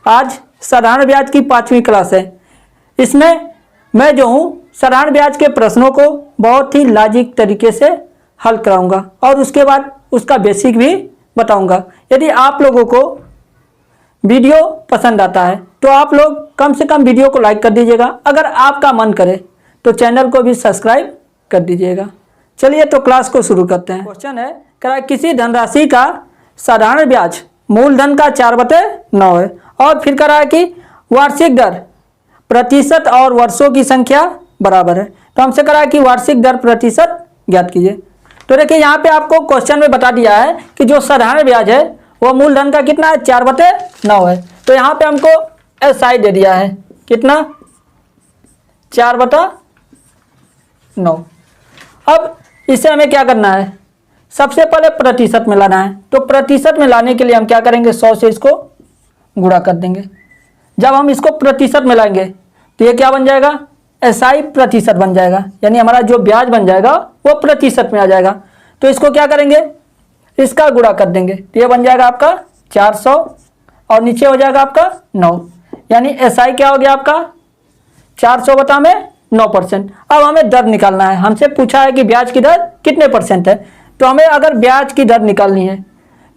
आज साधारण ब्याज की 5वीं क्लास है। इसमें मैं जो हूँ साधारण ब्याज के प्रश्नों को बहुत ही लॉजिक तरीके से हल कराऊंगा और उसके बाद उसका बेसिक भी बताऊंगा। यदि आप लोगों को वीडियो पसंद आता है तो आप लोग कम से कम वीडियो को लाइक कर दीजिएगा। अगर आपका मन करे तो चैनल को भी सब्सक्राइब कर दीजिएगा। चलिए तो क्लास को शुरू करते हैं। क्वेश्चन है कह किसी धनराशि का साधारण ब्याज मूलधन का 4/9 है और फिर कह रहा है कि वार्षिक दर प्रतिशत और वर्षों की संख्या बराबर है। तो हमसे कह रहा है कि वार्षिक दर प्रतिशत ज्ञात कीजिए। तो देखिए यहाँ पे आपको क्वेश्चन में बता दिया है कि जो साधारण ब्याज है वो मूलधन का कितना है 4/9 है। तो यहाँ पे हमको SI दे दिया है कितना 4/9। अब इसे हमें क्या करना है, सबसे पहले प्रतिशत में लाना है। तो प्रतिशत में लाने के लिए हम क्या करेंगे 100 से इसको गुणा कर देंगे। जब हम इसको प्रतिशत में लाएंगे तो ये क्या बन जाएगा SI प्रतिशत बन जाएगा, यानी हमारा जो ब्याज बन जाएगा वो प्रतिशत में आ जाएगा। तो इसको क्या करेंगे इसका गुणा कर देंगे तो ये बन जाएगा आपका 400 और नीचे हो जाएगा आपका 9, यानी SI क्या हो गया आपका 400/9%। अब हमें दर निकालना है। हमसे पूछा है कि ब्याज की दर कितने % है। तो हमें अगर ब्याज की दर निकालनी है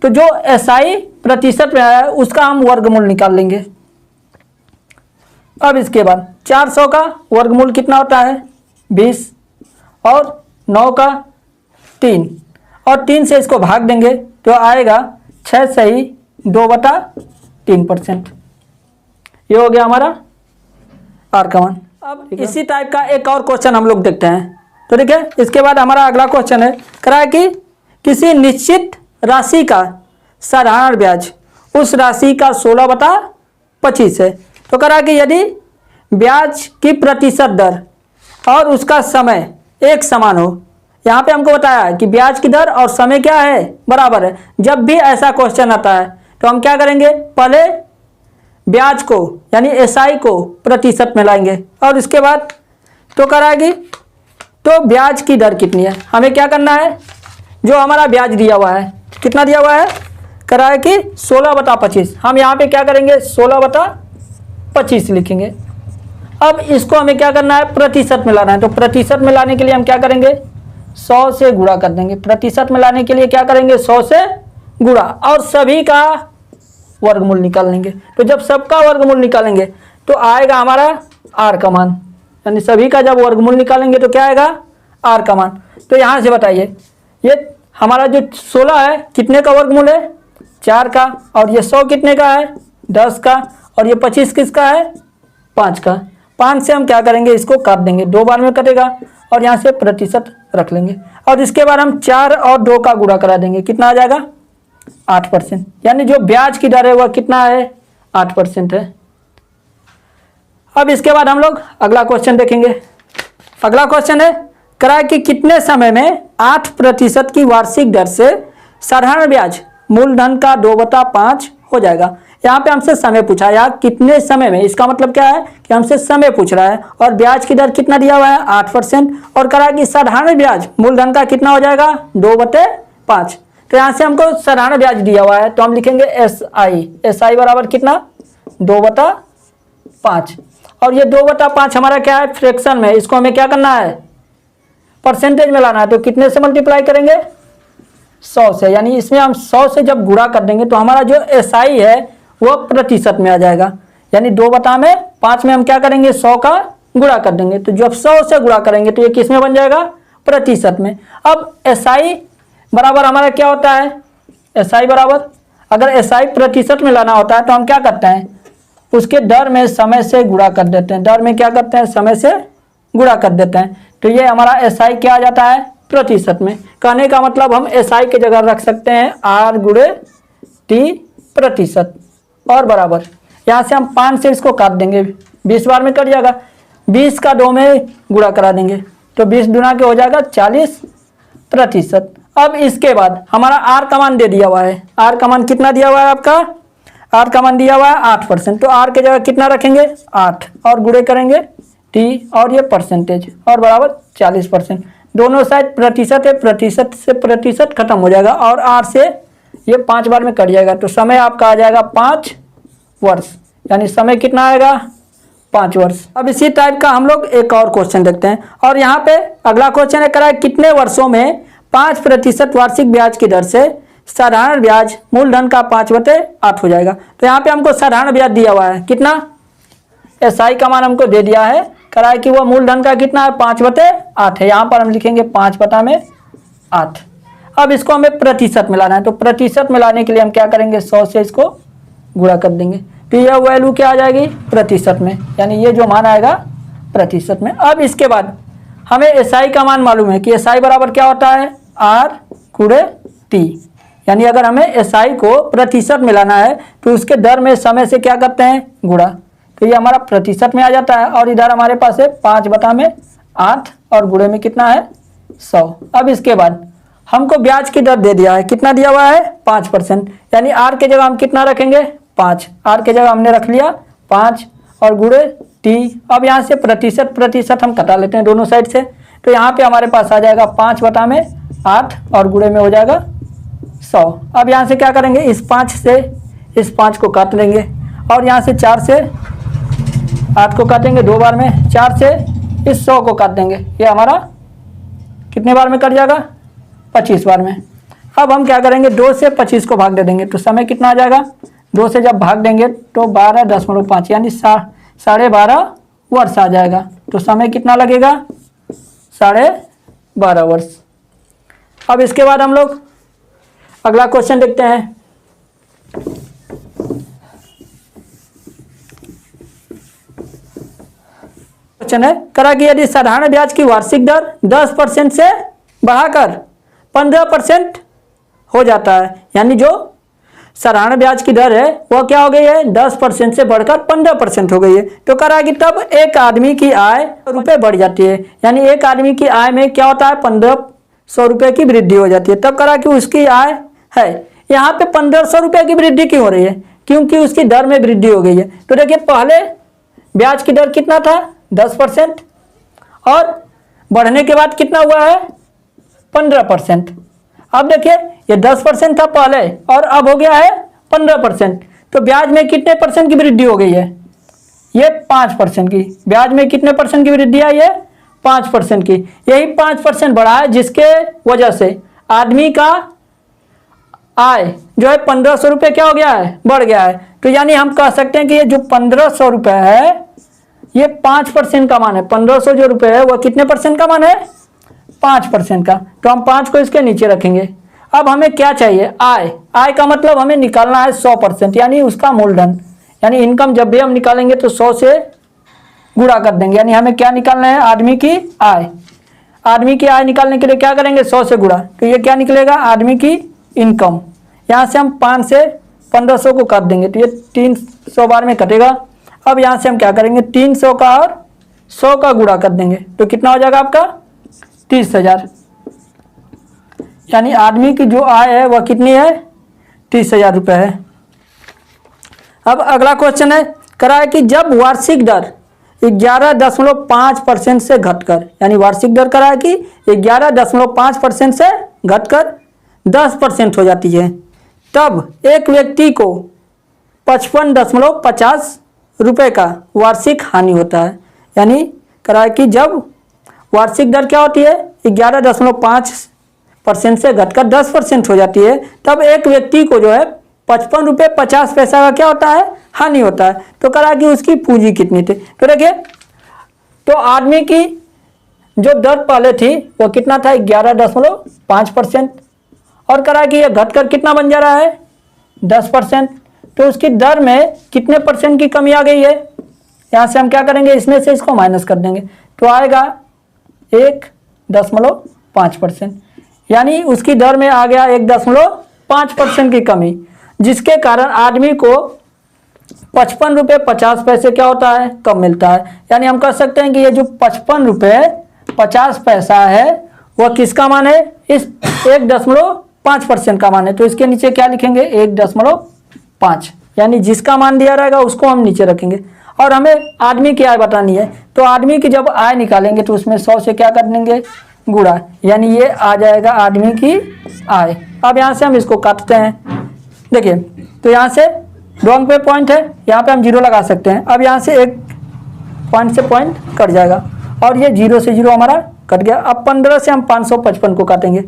तो जो SI प्रतिशत में आया है उसका हम वर्गमूल निकाल लेंगे। अब इसके बाद 400 का वर्गमूल कितना होता है 20 और 9 का 3 और 3 से इसको भाग देंगे तो आएगा 6 सही 2/3%। ये हो गया हमारा आर का मान। अब इसी टाइप का एक और क्वेश्चन हम लोग देखते हैं। तो देखिए इसके बाद हमारा अगला क्वेश्चन है कह रहा है कि किसी निश्चित राशि का साधारण ब्याज उस राशि का 16/25 है। तो कह रहा है कि यदि ब्याज की प्रतिशत दर और उसका समय एक समान हो। यहाँ पे हमको बताया है कि ब्याज की दर और समय क्या है बराबर है। जब भी ऐसा क्वेश्चन आता है तो हम क्या करेंगे पहले ब्याज को यानी SI को प्रतिशत में लाएंगे और इसके बाद तो कह रहा है कि तो ब्याज की दर कितनी है। हमें क्या करना है जो हमारा ब्याज दिया हुआ है कितना दिया हुआ है कह रहा है कि 16/25। हम यहाँ पे क्या करेंगे 16/25 लिखेंगे। अब इसको हमें क्या करना है प्रतिशत में लाना है। तो प्रतिशत में लाने के लिए हम क्या करेंगे 100 से गुणा कर देंगे। प्रतिशत में लाने के लिए क्या करेंगे 100 से गुणा और सभी का वर्गमूल निकाल लेंगे। तो जब सबका वर्गमूल निकालेंगे तो आएगा हमारा R का मान, यानी सभी का जब वर्गमूल निकालेंगे तो क्या आएगा R का मान। तो यहाँ से बताइए ये हमारा जो 16 है कितने का वर्गमूल है 4 का और ये 100 कितने का है 10 का और ये 25 किसका है 5 का। 5 से हम क्या करेंगे इसको काट देंगे, 2 बार में कटेगा और यहाँ से प्रतिशत रख लेंगे और इसके बाद हम 4 और 2 का गुणा करा देंगे। कितना आ जाएगा 8%, यानी जो ब्याज की दर है वह कितना है 8% है। अब इसके बाद हम लोग अगला क्वेश्चन देखेंगे। अगला क्वेश्चन है कह रहा है कि कितने समय में 8% की वार्षिक दर से साधारण ब्याज मूलधन का 2/5 हो जाएगा। यहाँ पे हमसे समय पूछा है, कितने समय में, इसका मतलब क्या है कि हमसे समय पूछ रहा है और ब्याज की दर कितना दिया हुआ है 8% और कह रहा है कि साधारण ब्याज मूलधन का कितना हो जाएगा 2/5। तो यहाँ से हमको साधारण ब्याज दिया हुआ है तो हम लिखेंगे SI बराबर कितना 2/5 और ये 2/5 हमारा क्या है फ्रैक्शन में, इसको हमें क्या करना है परसेंटेज में लाना है। तो कितने से मल्टीप्लाई करेंगे 100 से, यानी इसमें हम 100 से जब गुणा कर देंगे तो हमारा जो SI है वो प्रतिशत में आ जाएगा, यानी 2/5 में हम क्या करेंगे 100 का गुणा कर देंगे। तो जब 100 से गुणा करेंगे तो ये किस में बन जाएगा प्रतिशत में। अब SI बराबर हमारा क्या होता है SI बराबर, अगर SI प्रतिशत में लाना होता है तो हम क्या करते हैं उसके दर में समय से गुणा कर देते हैं। दर में क्या करते हैं समय से गुणा कर देते हैं। तो ये हमारा SI क्या आ जाता है प्रतिशत में। कहने का मतलब हम SI की जगह रख सकते हैं R गुणे T प्रतिशत और बराबर, यहाँ से हम 5 से इसको काट देंगे 20 बार में कट जाएगा, 20 का 2 में गुणा करा देंगे तो 20 गुना के हो जाएगा 40%। अब इसके बाद हमारा R का मान दे दिया हुआ है। R का मान कितना दिया हुआ है आपका R का मान दिया हुआ है 8%। तो R के जगह कितना रखेंगे 8 और गुणे करेंगे T और ये परसेंटेज और बराबर 40%। दोनों साइड प्रतिशत है, प्रतिशत से प्रतिशत खत्म हो जाएगा और R से ये 5 बार में कट जाएगा। तो समय आपका आ जाएगा 5 वर्ष, यानी समय कितना आएगा 5 वर्ष। अब इसी टाइप का हम लोग एक और क्वेश्चन देखते हैं, और यहाँ पे अगला क्वेश्चन है करा कितने वर्षों में 5% वार्षिक ब्याज की दर से साधारण ब्याज मूलधन का 5/8 हो जाएगा। तो यहाँ पे हमको साधारण ब्याज दिया हुआ है कितना, SI का मान हमको दे दिया है, करा है कि वह मूलधन का कितना है 5/8 है। यहाँ पर हम लिखेंगे 5/8। अब इसको हमें प्रतिशत मिलाना है, तो प्रतिशत मिलाने के लिए हम क्या करेंगे 100 से इसको गुणा कर देंगे, तो यह वैल्यू क्या आ जाएगी प्रतिशत में, यानी ये जो मान आएगा प्रतिशत में। अब इसके बाद हमें SI का मान मालूम है कि SI बराबर क्या होता है R/T, यानी अगर हमें SI को प्रतिशत मिलाना है तो उसके दर में समय से क्या करते हैं गुणा, तो ये हमारा प्रतिशत में आ जाता है। और इधर हमारे पास है 5/8 और गुणे में कितना है 100। अब इसके बाद हमको ब्याज की दर दे दिया है, कितना दिया हुआ है 5%, यानी R के जगह हम कितना रखेंगे 5, R के जगह हमने रख लिया 5 और गुणे T। अब यहाँ से प्रतिशत हम कटा लेते हैं दोनों साइड से, तो यहाँ पे हमारे पास आ जाएगा 5/8 और गुणे में हो जाएगा 100। अब यहाँ से क्या करेंगे इस 5 से इस 5 को काट लेंगे, और यहाँ से 4 से 8 को काटेंगे 2 बार में, 4 से इस 100 को काट देंगे, ये हमारा कितने बार में कट जाएगा 25 बार में। अब हम क्या करेंगे 2 से 25 को भाग दे देंगे, तो समय कितना आ जाएगा 2 से जब भाग देंगे तो 12.5 यानी 12.5 वर्ष आ जाएगा। तो समय कितना लगेगा 12.5 वर्ष। अब इसके बाद हम लोग अगला क्वेश्चन देखते हैं। क्वेश्चन है करा कि यदि साधारण ब्याज की वार्षिक दर 10% से बढ़ाकर 15% हो जाता है, यानी जो साधारण ब्याज की दर है वह क्या हो गई है 10% से बढ़कर 15% हो गई है, तो करा कि तब एक आदमी की आय रुपये बढ़ जाती है, यानी एक आदमी की आय में क्या होता है 1500 रुपये की वृद्धि हो जाती है। तब करा कि उसकी आय है, यहाँ पे 1500 रुपये की वृद्धि क्यों हो रही है, क्योंकि उसकी दर में वृद्धि हो गई है। तो देखिए पहले ब्याज की दर कितना था 10% और बढ़ने के बाद कितना हुआ है 15%। अब देखिए ये 10% था पहले और अब हो गया है 15%, तो ब्याज में कितने परसेंट की वृद्धि हो गई है ये 5% की। ब्याज में कितने परसेंट की वृद्धि है ये 5% की। यही 5% बढ़ा है जिसके वजह से आदमी का आय जो है 1500 रुपये क्या हो गया है बढ़ गया है। तो यानी हम कह सकते हैं कि ये जो 1500 रुपये है ये 5% का मान है। 1500 जो रुपये है वह कितने परसेंट का मान है 5% का, तो हम 5 को इसके नीचे रखेंगे। अब हमें क्या चाहिए आय, आय का मतलब हमें निकालना है 100%, यानी उसका मूलधन, यानी इनकम जब भी हम निकालेंगे तो 100 से गुणा कर देंगे, यानी हमें क्या निकालना है आदमी की आय। आदमी की आय निकालने के लिए क्या करेंगे 100 से गुणा, तो ये क्या निकलेगा आदमी की इनकम। यहाँ से हम 5 से 1500 को काट देंगे तो ये 300 बार में कटेगा। अब यहाँ से हम क्या करेंगे 300 का और 100 का गुणा कर देंगे तो कितना हो जाएगा आपका 30,000, यानी आदमी की जो आय है वह कितनी है 30,000 रुपये है। अब अगला क्वेश्चन है करा है कि जब वार्षिक दर 11.5% से घटकर, यानी वार्षिक दर करा है कि 11.5% से घटकर 10% हो जाती है, तब एक व्यक्ति को 55.50 रुपये का वार्षिक हानि होता है। यानी करा है कि जब वार्षिक दर क्या होती है 11.5% से घटकर 10% हो जाती है, तब एक व्यक्ति को जो है 55 रुपये 50 पैसा का क्या होता है हानि होता है। तो करा कि उसकी पूंजी कितनी थी, तो देखिए तो आदमी की जो दर पहले थी वो कितना था 11.5%, और करा कि यह घटकर कितना बन जा रहा है 10%, तो उसकी दर में कितने परसेंट की कमी आ गई है। यहाँ से हम क्या करेंगे इसमें से इसको माइनस कर देंगे तो आएगा 1.5%, यानी उसकी दर में आ गया 1.5% की कमी, जिसके कारण आदमी को 55 रुपये 50 पैसे क्या होता है कम मिलता है। यानी हम कह सकते हैं कि ये जो 55 रुपये 50 पैसा है वह किसका मान है इस 1.5% का मान है। तो इसके नीचे क्या लिखेंगे 1.5, यानी जिसका मान दिया रहेगा उसको हम नीचे रखेंगे। और हमें आदमी की आय बतानी है, तो आदमी की जब आय निकालेंगे तो उसमें 100 से क्या कर देंगे गुणा, यानी ये आ जाएगा आदमी की आय। अब यहाँ से हम इसको काटते हैं, देखिए तो यहाँ से 2 अंक पे पॉइंट है, यहाँ पे हम 0 लगा सकते हैं। अब यहाँ से एक पॉइंट से पॉइंट कट जाएगा और ये 0 से 0 हमारा कट गया। अब 15 से हम 555 को काटेंगे,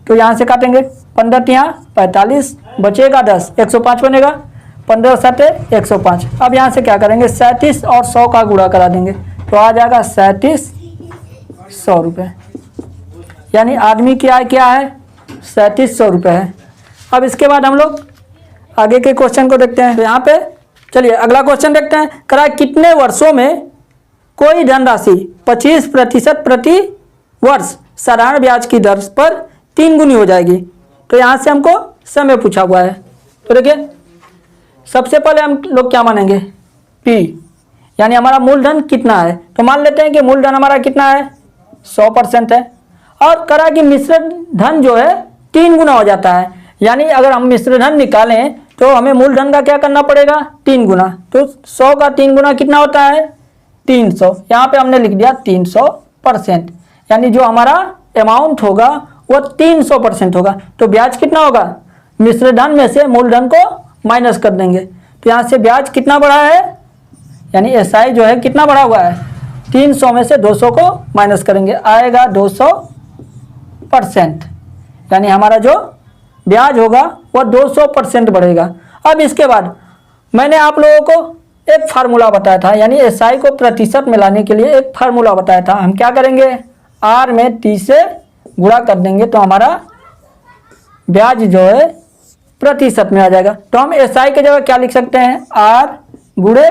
तो यहाँ से काटेंगे 15 यहाँ 45 बचेगा 10, 105 बनेगा। 15 सटे 105। अब यहाँ से क्या करेंगे 37 और 100 का गुणा करा देंगे, तो आ जाएगा 3700 रुपये। यानी आदमी की आय क्या है 3700 रुपये है। अब इसके बाद हम लोग आगे के क्वेश्चन को देखते हैं। तो यहाँ पे चलिए अगला क्वेश्चन देखते हैं। करा कितने वर्षों में कोई धनराशि 25% प्रति वर्ष साधारण ब्याज की दर पर 3 गुनी हो जाएगी। तो यहाँ से हमको समय पूछा हुआ है। तो देखिए सबसे पहले हम लोग क्या मानेंगे P, यानी हमारा मूलधन कितना है। तो मान लेते हैं कि मूलधन हमारा कितना है 100% है, और करा कि मिश्र धन जो है 3 गुना हो जाता है। यानी अगर हम मिश्र धन निकालें तो हमें मूलधन का क्या करना पड़ेगा 3 गुना। तो 100 का 3 गुना कितना होता है 300। यहाँ पे हमने लिख दिया 300%, यानी जो हमारा अमाउंट होगा वो 300% होगा। तो ब्याज कितना होगा, मिश्र धन में से मूलधन को माइनस कर देंगे। तो यहाँ से ब्याज कितना बढ़ा है, यानी एसआई जो है कितना बढ़ा हुआ है 300 में से 200 को माइनस करेंगे, आएगा 200%। यानी हमारा जो ब्याज होगा वह 200% बढ़ेगा। अब इसके बाद मैंने आप लोगों को एक फार्मूला बताया था, यानी एसआई को प्रतिशत में लाने के लिए एक फार्मूला बताया था। हम क्या करेंगे आर में 30 से गुणा कर देंगे, तो हमारा ब्याज जो है प्रतिशत में आ जाएगा। तो हम एसआई के जगह क्या लिख सकते हैं आर गुणे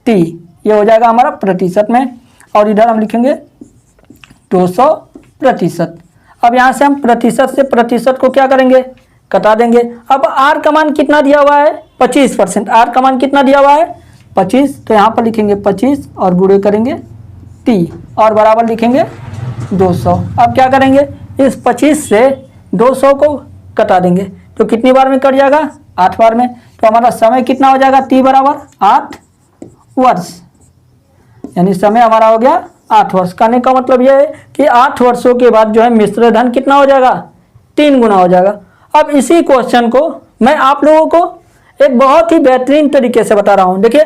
टी, ये हो जाएगा हमारा प्रतिशत में, और इधर हम लिखेंगे 200%। अब यहाँ से हम प्रतिशत से प्रतिशत को क्या करेंगे कटा देंगे। अब आर का मान कितना दिया हुआ है 25%। आर का मान कितना दिया हुआ है 25, तो यहाँ पर लिखेंगे 25 और गुणे करेंगे टी और बराबर लिखेंगे 200। अब क्या करेंगे इस 25 से 200 को कटा देंगे, तो कितनी बार में कट जाएगा 8 बार में। तो हमारा समय कितना हो जाएगा टी बराबर 8 वर्ष, यानी समय हमारा हो गया 8 वर्ष। कहने का मतलब यह है कि 8 वर्षों के बाद जो है मिश्र धन कितना हो जाएगा 3 गुना हो जाएगा। अब इसी क्वेश्चन को मैं आप लोगों को एक बहुत ही बेहतरीन तरीके से बता रहा हूं। देखिए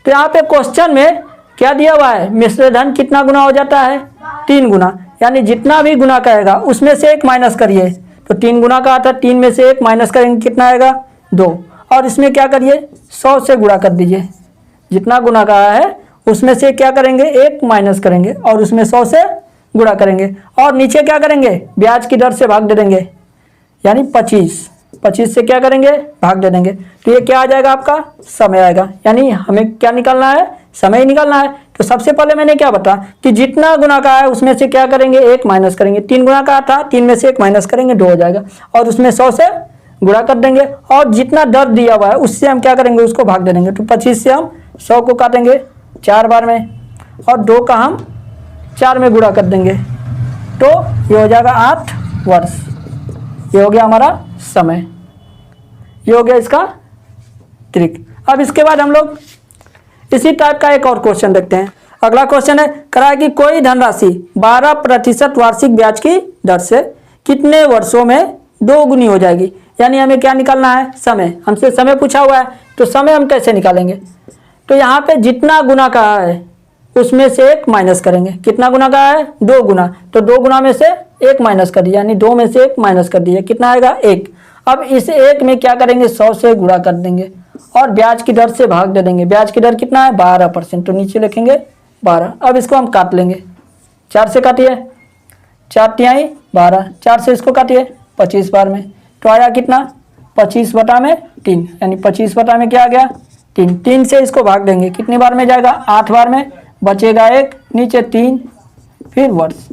तो यहाँ पे क्वेश्चन में क्या दिया हुआ है मिश्र धन कितना गुना हो जाता है 3 गुना, यानी जितना भी गुना करेगा उसमें से 1 माइनस करिए। तो 3 गुना का आता है, 3 में से 1 माइनस करेंगे कितना आएगा 2, और इसमें क्या करिए 100 से गुणा कर दीजिए। जितना गुना का है उसमें से क्या करेंगे 1 माइनस करेंगे और उसमें 100 से गुणा करेंगे, और नीचे क्या करेंगे ब्याज की दर से भाग दे देंगे, यानी 25 से क्या करेंगे भाग दे देंगे। तो ये क्या आ जाएगा आपका समय आएगा, यानी हमें क्या निकालना है समय ही निकालना है। तो सबसे पहले मैंने क्या बताया कि जितना गुना का है उसमें से क्या करेंगे 1 माइनस करेंगे। 3 गुना का था, 3 में से 1 माइनस करेंगे 2 हो जाएगा, और उसमें 100 से गुणा कर देंगे, और जितना दर दिया हुआ है उससे हम क्या करेंगे उसको भाग दे देंगे। तो 25 से हम 100 को काटेंगे 4 बार में, और 2 का हम 4 में गुणा कर देंगे, तो ये हो जाएगा 8 वर्ष। ये हो गया हमारा समय, ये हो गया इसका ट्रिक। अब इसके बाद हम लोग इसी टाइप का एक और क्वेश्चन देखते हैं। अगला क्वेश्चन है कराया कि कोई धनराशि 12% वार्षिक ब्याज की दर से कितने वर्षों में 2 गुनी हो जाएगी। यानी हमें क्या निकालना है समय, हमसे समय पूछा हुआ है, तो समय हम कैसे निकालेंगे। तो यहाँ पे जितना गुना कहा है उसमें से 1 माइनस करेंगे। कितना गुना कहा है 2 गुना, तो 2 गुना में से 1 माइनस कर दिया, यानी 2 में से 1 माइनस कर दिया, कितना आएगा 1। अब इस 1 में क्या करेंगे 100 से गुणा कर देंगे और ब्याज की दर से भाग दे देंगे। ब्याज की दर कितना है 12%, तो नीचे लिखेंगे 12। अब इसको हम काट लेंगे, 4 से काटिए 4 तिहाई 12, 4 से इसको काटिए 25 बार में, तो आया कितना 25/3, यानी 25 में क्या आ गया 3। 3 से इसको भाग देंगे, कितनी बार में जाएगा 8 बार में, बचेगा 1, नीचे 3, फिर वर्ष।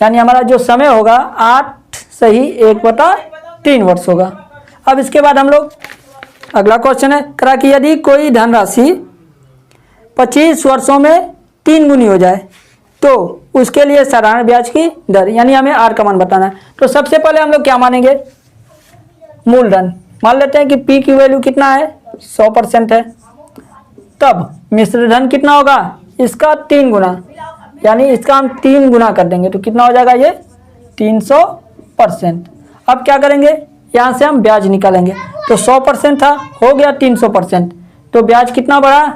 यानी हमारा जो समय होगा 8 सही 1/3 वर्ष होगा। अब इसके बाद हम लोग अगला क्वेश्चन है करा कि यदि कोई धनराशि 25 वर्षों में 3 गुनी हो जाए तो उसके लिए साधारण ब्याज की दर, यानी हमें आर का मान बताना है। तो सबसे पहले हम लोग क्या मानेंगे मूलधन, मान लेते हैं कि पी की वैल्यू कितना है 100% है, तब मिश्र धन कितना होगा इसका 3 गुना, यानी इसका हम 3 गुना कर देंगे, तो कितना हो जाएगा ये 300%। अब क्या करेंगे यहाँ से हम ब्याज निकालेंगे। तो 100% था, हो गया 300%। तो ब्याज कितना बढ़ा,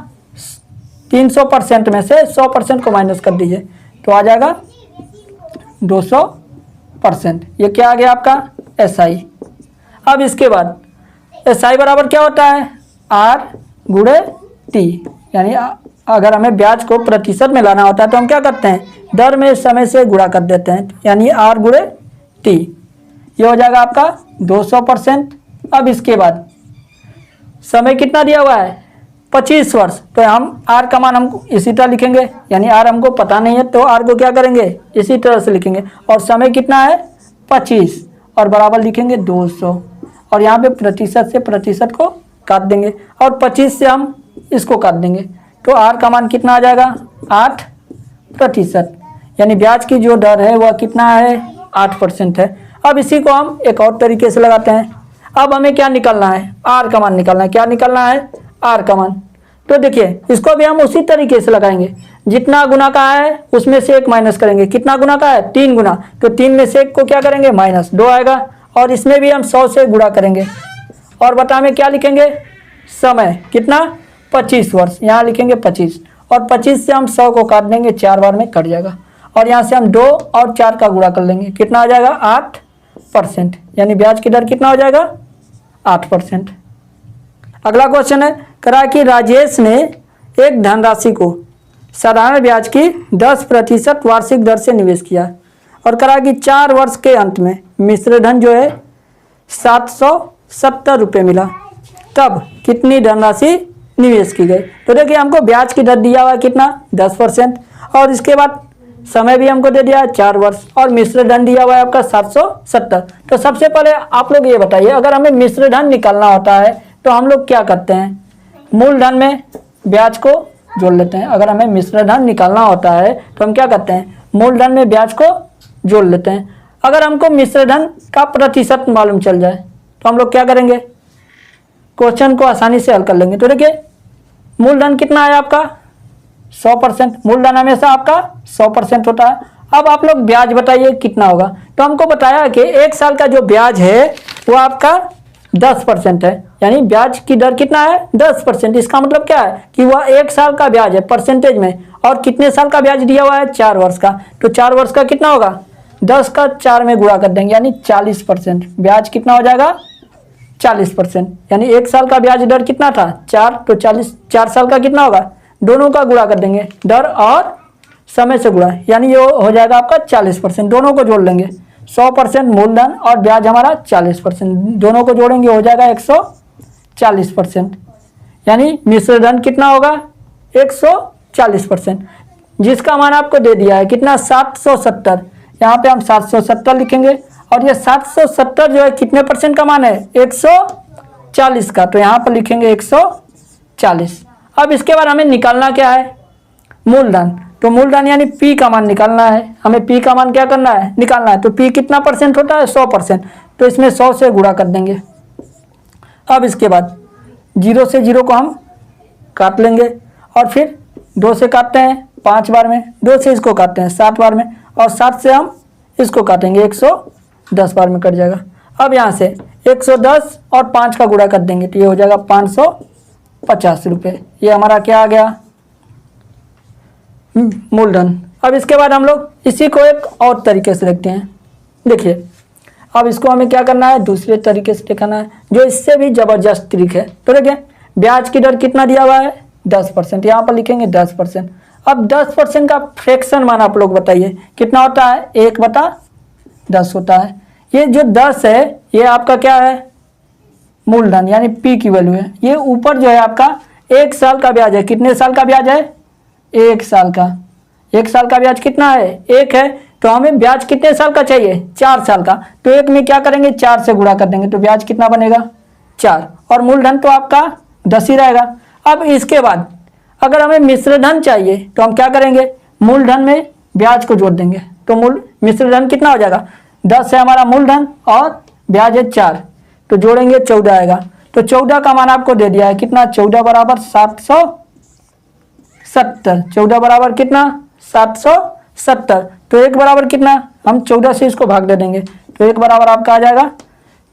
300% में से 100% को माइनस कर दीजिए तो आ जाएगा 200%। ये क्या आ गया आपका SI। अब इसके बाद SI बराबर क्या होता है, R गुणे T, यानी अगर हमें ब्याज को प्रतिशत में लाना होता है तो हम क्या करते हैं, दर में समय से गुणा कर देते हैं, यानी R गुणे T। ये हो जाएगा आपका 200%। अब इसके बाद समय कितना दिया हुआ है, 25 वर्ष, तो हम R का मान हम इसी तरह लिखेंगे, यानी R हमको पता नहीं है तो R को क्या करेंगे, इसी तरह से लिखेंगे। और समय कितना है 25 और बराबर लिखेंगे 200, और यहाँ पे प्रतिशत से प्रतिशत को काट देंगे और 25 से हम इसको काट देंगे तो R का मान कितना आ जाएगा 8%, यानी ब्याज की जो दर है वह कितना है 8% है। अब इसी को हम एक और तरीके से लगाते हैं। अब हमें क्या निकालना है, R का मान निकालना है। क्या निकालना है, R का मान। तो देखिए इसको भी हम उसी तरीके से लगाएंगे, जितना गुना का है उसमें से 1 माइनस करेंगे। कितना गुना का है, 3 गुना, तो 3 में से 1 को क्या करेंगे, -2 आएगा। और इसमें भी हम 100 से गुणा करेंगे और बता में क्या लिखेंगे, समय कितना 25 वर्ष, यहाँ लिखेंगे 25 और 25 से हम 100 को काट देंगे, 4 बार में कट जाएगा। और यहाँ से हम 2 और 4 का गुणा कर लेंगे, कितना आ जाएगा 8%, यानी ब्याज की दर कितना हो जाएगा 8%। अगला क्वेश्चन है, करा कि राजेश ने एक धनराशि को साधारण ब्याज की 10% वार्षिक दर से निवेश किया और करा कि 4 वर्ष के अंत में मिश्र धन जो है 770 रुपये मिला, तब कितनी धनराशि निवेश की गई। तो देखिए हमको ब्याज की दर दिया हुआ है कितना 10%, और इसके बाद समय भी हमको दे दिया है 4 वर्ष, और मिश्र धन दिया हुआ है आपका 770। तो सबसे पहले आप लोग ये बताइए, अगर हमें मिश्र धन निकालना होता है तो हम लोग क्या करते हैं, मूलधन में ब्याज को जोड़ लेते हैं। अगर हमें मिश्र धन निकालना होता है तो हम क्या करते हैं, मूलधन में ब्याज को जोड़ लेते हैं। अगर हमको मिश्र धन का प्रतिशत मालूम चल जाए तो हम लोग क्या करेंगे, क्वेश्चन को आसानी से हल कर लेंगे। तो देखिए मूलधन कितना है आपका 100%, मूलधन हमेशा आपका 100% होता है। अब आप लोग ब्याज बताइए कितना होगा। तो हमको बताया कि 1 साल का जो ब्याज है वो आपका 10% है, यानी ब्याज की दर कितना है 10%। इसका मतलब क्या है कि वह 1 साल का ब्याज है परसेंटेज में, और कितने साल का ब्याज दिया हुआ है 4 वर्ष का। तो 4 वर्ष का कितना होगा, 10 का 4 में गुणा कर देंगे, यानी 40%। ब्याज कितना हो जाएगा 40%, यानी 1 साल का ब्याज दर कितना था 4, तो 40, 4 साल का कितना होगा, दोनों का गुणा कर देंगे, दर और समय से गुणा, यानी ये हो जाएगा आपका 40%। दोनों को जोड़ लेंगे, 100% मूलधन और ब्याज हमारा 40%, दोनों को जोड़ेंगे हो जाएगा 140%, यानी मिश्र धन कितना होगा 140%, जिसका मान आपको दे दिया है कितना 770। यहाँ पे हम 770 लिखेंगे, और ये 770 जो है कितने परसेंट का मान है 140 का, तो यहाँ पर लिखेंगे 140। अब इसके बाद हमें निकालना क्या है, मूलधन। तो मूलधन यानी P का मान निकालना है, हमें P का मान क्या करना है, निकालना है। तो P कितना परसेंट होता है 100%, तो इसमें 100 से गुणा कर देंगे। अब इसके बाद 0 से 0 को हम काट लेंगे, और फिर 2 से काटते हैं 5 बार में, 2 से इसको काटते हैं 7 बार में, और 7 से हम इसको काटेंगे 110 बार में कट जाएगा। अब यहाँ से 110 और 5 का गुणा कर देंगे तो ये हो जाएगा 550 रुपये। ये हमारा क्या आ गया, मूलधन। अब इसके बाद हम लोग इसी को एक और तरीके से लिखते हैं। देखिए अब इसको हमें क्या करना है, दूसरे तरीके से दिखाना है जो इससे भी ज़बरदस्त तरीके है। तो देखिए ब्याज की दर कितना दिया हुआ है 10%, यहाँ पर लिखेंगे 10%। अब 10% का फ्रैक्शन मान आप लोग बताइए कितना होता है, 1/10 होता है। ये जो 10 है ये आपका क्या है, मूलधन यानी P की वैल्यू है। ये ऊपर जो है आपका 1 साल का ब्याज है। कितने साल का ब्याज है, 1 साल का। 1 साल का ब्याज कितना है 1 है, तो हमें ब्याज कितने साल का चाहिए 4 साल का। तो 1 में क्या करेंगे 4 से गुणा कर देंगे, तो ब्याज कितना बनेगा 4, और मूलधन तो आपका 10 ही रहेगा। अब इसके बाद अगर हमें मिश्र धन चाहिए तो हम क्या करेंगे, मूलधन में ब्याज को जोड़ देंगे। तो मिश्र धन कितना हो जाएगा, 10 है हमारा मूलधन और ब्याज है 4, तो जोड़ेंगे 14 आएगा। तो 14 का मान आपको दे दिया है कितना, 14 बराबर 770। 14 बराबर कितना 770, तो 1 बराबर कितना, हम 14 से इसको भाग दे देंगे, तो 1 बराबर आपका आ जाएगा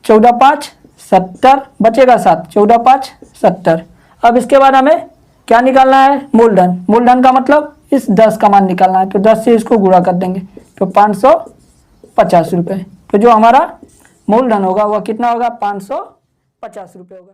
14 5 70, बचेगा 7, 14 5 70। अब इसके बाद हमें क्या निकालना है, मूलधन। मूलधन का मतलब इस 10 का मान निकालना है, तो 10 से इसको गुणा कर देंगे तो 550 रुपये। तो जो हमारा मूलधन होगा वह कितना होगा, 550 रुपये होगा।